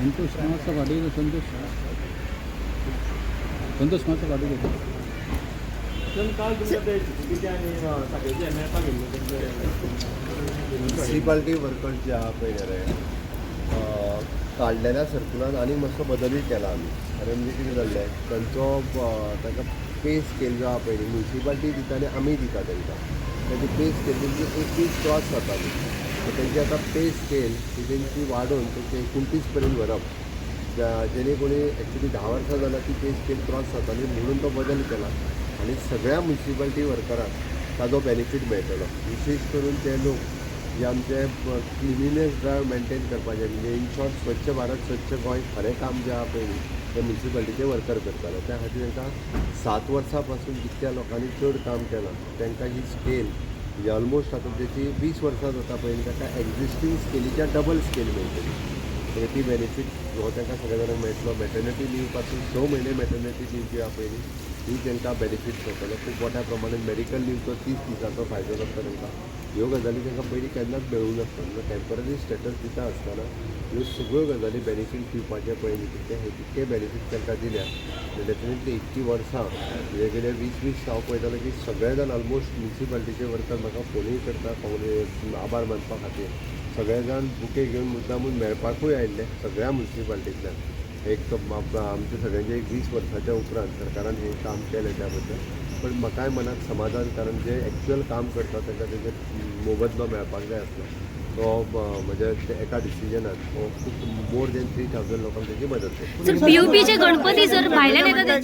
संतोष मात्र गाडी संतोष संतोष मात्र गाडी घेतो म्युनिसिपालिटी वर्कर्स जे आहा पळय रे काडलेल्या सर्कुलान आनी मातसो बदलूय केला आमी कारण म्हणजे कितें जाल्लें तांचो ताका पे स्केल जो आहा पळय न्ही म्युनिसिपालिटी दिता आनी आमी दिता तांकां ताची पे स्केल तेंची 21 क्रॉस जाताली तेंची आतां पे स्केल ही तेंची वाडोवन तेंची 29 पर्यंत व्हरप जेणे कोणी एक्चुली 10 वर्सां जाल्यार ती पे स्केल क्रॉस जाताली म्हणून तो बदल केला आनी सगळ्या म्युनिसिपालिटी वर्करांक ताजो बेनिफीट मेळटलो विशेश करून ते लोक जे आमचे क्लिनिनेस ड्रायव मेंटेन करपाचे म्हणजे इन शॉर्ट स्वच्छ भारत स्वच्छ गोंय खरें काम जें आहा पळय न्ही ते म्युनिसिपालिटीचे वर्कर करताले त्या खातीर तांकां 7 वर्सां पासून जितक्या लोकांनी चड काम केलां तांकां ही स्केल म्हणजे ऑलमोस्ट आतां तेची 20 वर्सां जाता पळय न्ही ताका एक्झिस्टींग स्केलीच्या डबल स्केल मेळटली सो ती बेनिफीट हो तांकां सगळ्या जाणांक मेळटलो मॅटर्निटी लीव पासून 6 म्हयने मॅटर्निटी लीव जी आहा पळय न्ही ही तांकां बेनिफीट जातलो खूब मोठ्या प्रमाणात मेडिकल लीवचो 30 दिसांचो फायदो जाता तांकां ह्यो गजाली तांकां पयलीं केन्नाच मेळूंक नासता म्हणजे टेम्पररी स्टेटस दिता आसतना ह्यो सगळ्यो गजाली बेनिफीट दिवपाचे पळय न्ही तितके बेनिफीट तांकां दिल्या डेफिनेटली इतकी वर्सां वेगवेगळे 20 हांव पळयतालो की सगळे जाण ऑलमोस्ट म्युनिसिपालिटीचे वर्कर म्हाका फोनूय करता आभार मानपा खातीर सगळे जाण बुके घेवन मुद्दामून मेळपाकूय आयिल्ले सगळ्या म्युनिसिपालिटींतल्यान एक आमच्या सगळ्यांचे 20 वर्सांच्या उपरांत सरकारान हें काम केलें त्या बद्दल पण म्हाकाय मनाक समाधान कारण जे एक्चुअल काम करता तांकां तेजे मोबदलो मेळपाक जाय आसलो तो म्हज्या एका डिसिजनान हो खूब मोर दॅन 3000 लोकांक तेजी मदत केली. POPचे गणपती जर भायल्यान येता